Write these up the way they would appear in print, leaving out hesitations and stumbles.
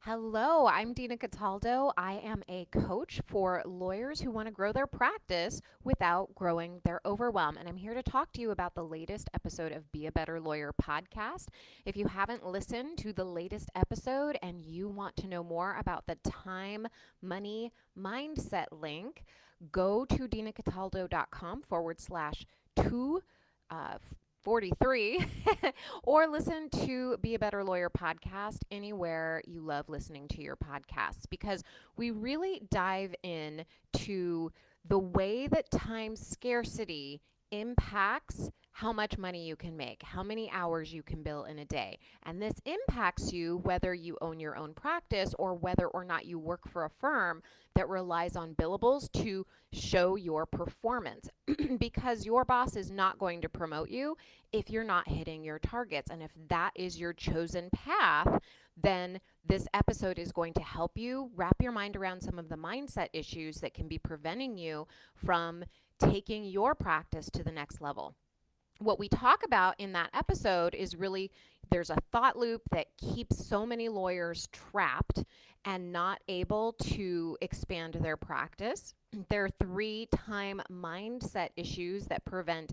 Hello, I'm Dina Cataldo. I am a coach for lawyers who want to grow their practice without growing their overwhelm. And I'm here to talk to you about the latest episode of Be a Better Lawyer podcast. If you haven't listened to the latest episode and you want to know more about the time, money, mindset link, go to dinacataldo.com /2. 43 or listen to Be a Better Lawyer podcast anywhere you love listening to your podcasts because we really dive in to the way that time scarcity impacts how much money you can make, how many hours you can bill in a day. And this impacts you whether you own your own practice or whether or not you work for a firm that relies on billables to show your performance because your boss is not going to promote you if you're not hitting your targets. And if that is your chosen path, then this episode is going to help you wrap your mind around some of the mindset issues that can be preventing you from taking your practice to the next level. What we talk about in that episode is really there's a thought loop that keeps so many lawyers trapped and not able to expand their practice. There are 3 time mindset issues that prevent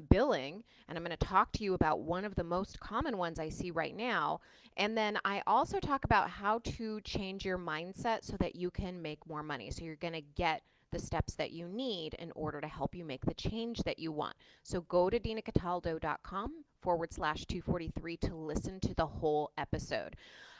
billing, and I'm going to talk to you about one of the most common ones I see right now. And then I also talk about how to change your mindset so that you can make more money. So you're going to get the steps that you need in order to help you make the change that you want. So go to dinacataldo.com /243 to listen to the whole episode.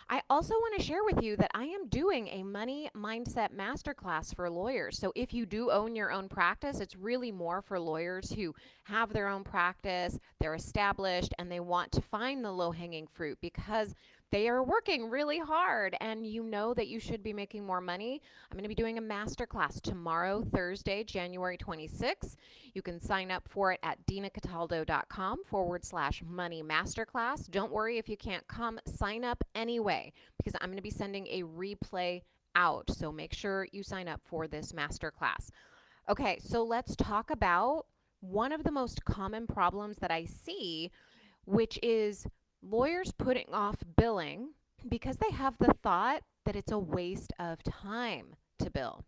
I also want to share with you that I am doing a money mindset masterclass for lawyers. So if you do own your own practice, it's really more for lawyers who have their own practice, they're established, and they want to find the low-hanging fruit because they are working really hard and you know that you should be making more money. I'm going to be doing a masterclass tomorrow, Thursday, January 26th. You can sign up for it at dinacataldo.com /money masterclass. Don't worry if you can't come, sign up anyway because I'm going to be sending a replay out. So make sure you sign up for this masterclass. Okay, so let's talk about one of the most common problems that I see, which is lawyers putting off billing because they have the thought that it's a waste of time to bill.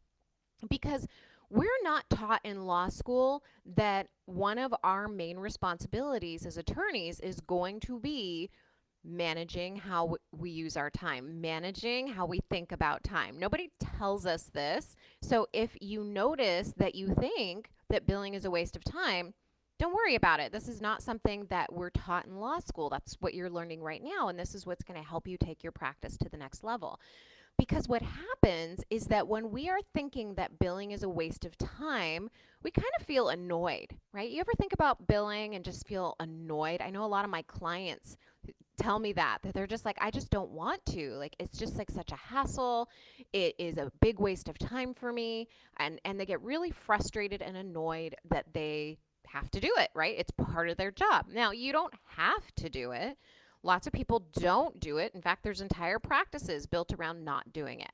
Because we're not taught in law school that one of our main responsibilities as attorneys is going to be managing how we use our time, managing how we think about time. Nobody tells us this. So if you notice that you think that billing is a waste of time, don't worry about it. This is not something that we're taught in law school. That's what you're learning right now, and this is what's going to help you take your practice to the next level. Because what happens is that when we are thinking that billing is a waste of time, we kind of feel annoyed, right? You ever think about billing and just feel annoyed? I know a lot of my clients tell me that they're just like, I just don't want to. Like, it's just like such a hassle. It is a big waste of time for me. And they get really frustrated and annoyed that they have to do it, right? It's part of their job. Now, you don't have to do it. Lots of people don't do it. In fact, there's entire practices built around not doing it.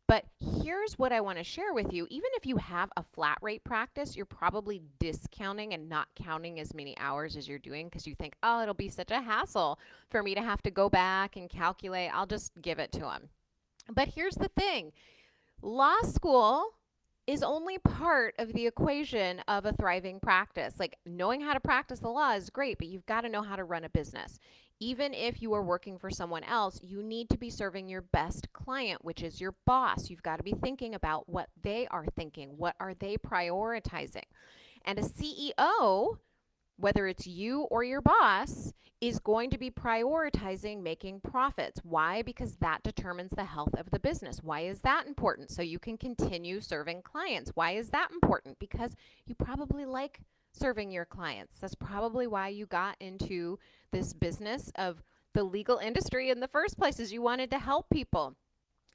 But here's what I want to share with you. Even if you have a flat rate practice, you're probably discounting and not counting as many hours as you're doing because you think, oh, it'll be such a hassle for me to have to go back and calculate. I'll just give it to them. But here's the thing. Law school is only part of the equation of a thriving practice. Like, knowing how to practice the law is great, but you've got to know how to run a business. Even if you are working for someone else, you need to be serving your best client, which is your boss. You've got to be thinking about what they are thinking. What are they prioritizing? And a CEO, whether it's you or your boss, is going to be prioritizing making profits. Why? Because that determines the health of the business. Why is that important? So you can continue serving clients. Why is that important? Because you probably like serving your clients. That's probably why you got into this business of the legal industry in the first place, is you wanted to help people.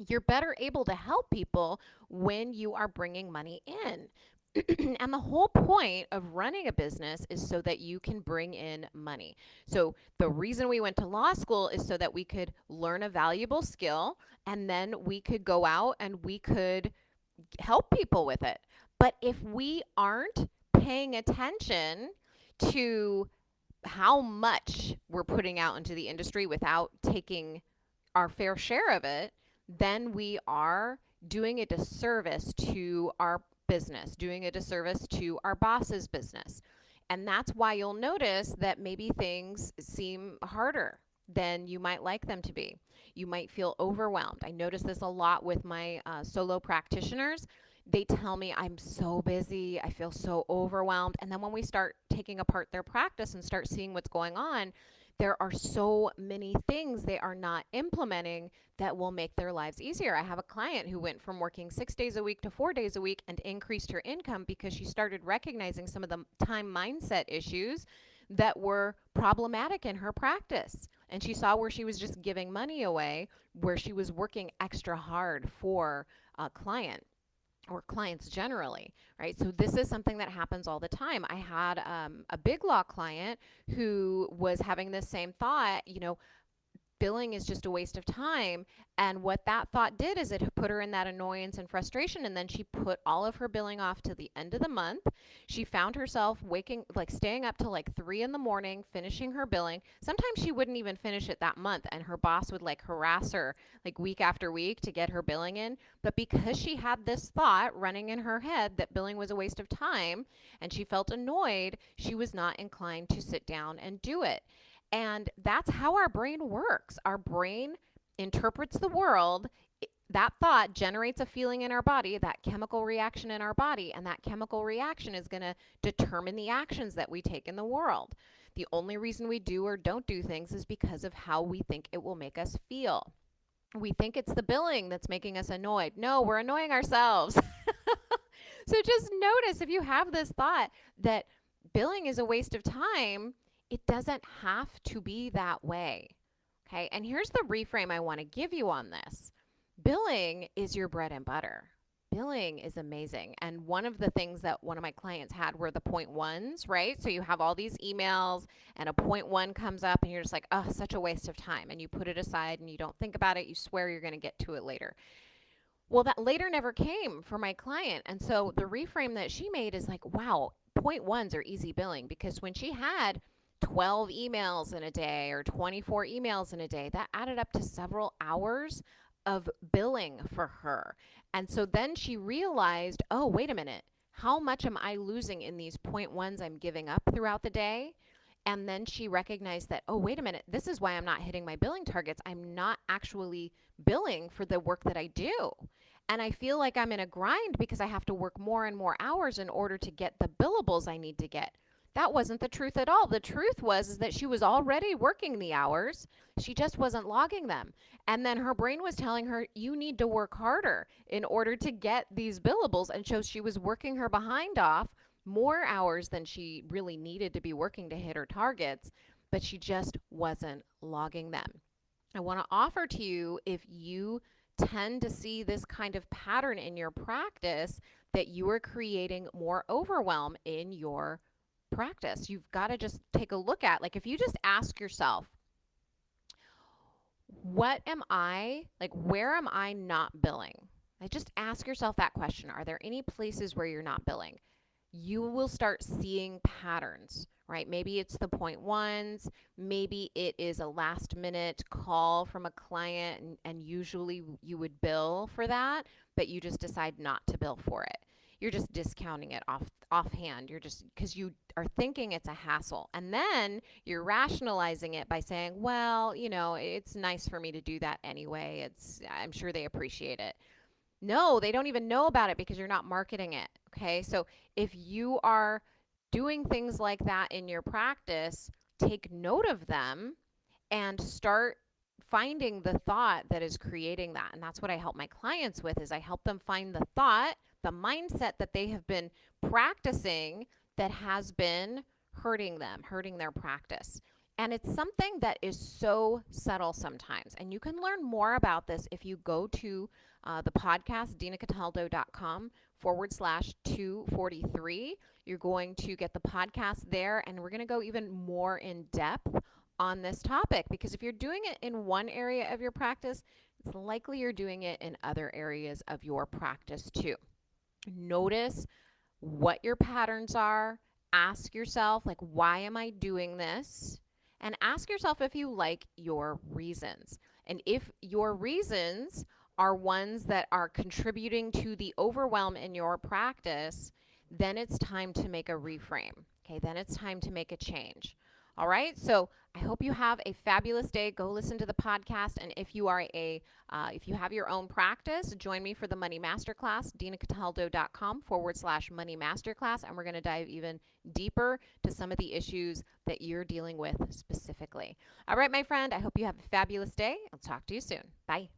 You're better able to help people when you are bringing money in. And the whole point of running a business is so that you can bring in money. So the reason we went to law school is so that we could learn a valuable skill and then we could go out and we could help people with it. But if we aren't paying attention to how much we're putting out into the industry without taking our fair share of it, then we are doing a disservice to our business, doing a disservice to our boss's business. And that's why you'll notice that maybe things seem harder than you might like them to be. You might feel overwhelmed. I notice this a lot with my solo practitioners. They tell me, I'm so busy, I feel so overwhelmed. And then when we start taking apart their practice and start seeing what's going on, there are so many things they are not implementing that will make their lives easier. I have a client who went from working 6 days a week to 4 days a week and increased her income because she started recognizing some of the time mindset issues that were problematic in her practice. And she saw where she was just giving money away, where she was working extra hard for a client or clients generally, right? So this is something that happens all the time. I had a big law client who was having this same thought, billing is just a waste of time. And what that thought did is it put her in that annoyance and frustration. And then she put all of her billing off to the end of the month. She found herself staying up till like 3 in the morning, finishing her billing. Sometimes she wouldn't even finish it that month. And her boss would harass her week after week to get her billing in. But because she had this thought running in her head that billing was a waste of time and she felt annoyed, she was not inclined to sit down and do it. And that's how our brain works. Our brain interprets the world. That thought generates a feeling in our body, that chemical reaction in our body, and that chemical reaction is going to determine the actions that we take in the world. The only reason we do or don't do things is because of how we think it will make us feel. We think it's the billing that's making us annoyed. No, we're annoying ourselves. So just notice if you have this thought that billing is a waste of time, it doesn't have to be that way. Okay, and here's the reframe I want to give you on this. Billing is your bread and butter. Billing is amazing. And one of the things that one of my clients had were the point ones, right? So you have all these emails and a point one comes up and you're just like, oh, such a waste of time. And you put it aside and you don't think about it. You swear you're going to get to it later. Well, that later never came for my client. And so the reframe that she made is like, wow, point ones are easy billing, because when she had 12 emails in a day or 24 emails in a day, that added up to several hours of billing for her. And so then she realized, oh, wait a minute, how much am I losing in these point ones I'm giving up throughout the day? And then she recognized that, oh, wait a minute, this is why I'm not hitting my billing targets. I'm not actually billing for the work that I do. And I feel like I'm in a grind because I have to work more and more hours in order to get the billables I need to get. That wasn't the truth at all. The truth was that she was already working the hours. She just wasn't logging them. And then her brain was telling her, you need to work harder in order to get these billables. And so she was working her behind off more hours than she really needed to be working to hit her targets, but she just wasn't logging them. I want to offer to you, if you tend to see this kind of pattern in your practice, that you are creating more overwhelm in your practice. You've got to just take a look at, if you just ask yourself, where am I not billing? Just ask yourself that question. Are there any places where you're not billing? You will start seeing patterns, right? Maybe it's the point ones. Maybe it is a last minute call from a client and usually you would bill for that, but you just decide not to bill for it. You're just discounting it offhand. You're just, because you are thinking it's a hassle. And then you're rationalizing it by saying, well, it's nice for me to do that anyway. I'm sure they appreciate it. No, they don't even know about it because you're not marketing it. Okay. So if you are doing things like that in your practice, take note of them and start finding the thought that is creating that. And that's what I help my clients with, is I help them find the thought, the mindset that they have been practicing that has been hurting them, hurting their practice. And it's something that is so subtle sometimes. And you can learn more about this if you go to the podcast, dinacataldo.com/243. You're going to get the podcast there, and we're going to go even more in depth on this topic, because if you're doing it in one area of your practice, it's likely you're doing it in other areas of your practice too. Notice what your patterns are. Ask yourself, why am I doing this? And ask yourself if you like your reasons. And if your reasons are ones that are contributing to the overwhelm in your practice, then it's time to make a reframe. Okay, then it's time to make a change. All right, so I hope you have a fabulous day. Go listen to the podcast, and if you are if you have your own practice, join me for the Money Masterclass, dinacataldo.com/money masterclass, and we're going to dive even deeper to some of the issues that you're dealing with specifically. All right, my friend, I hope you have a fabulous day. I'll talk to you soon. Bye.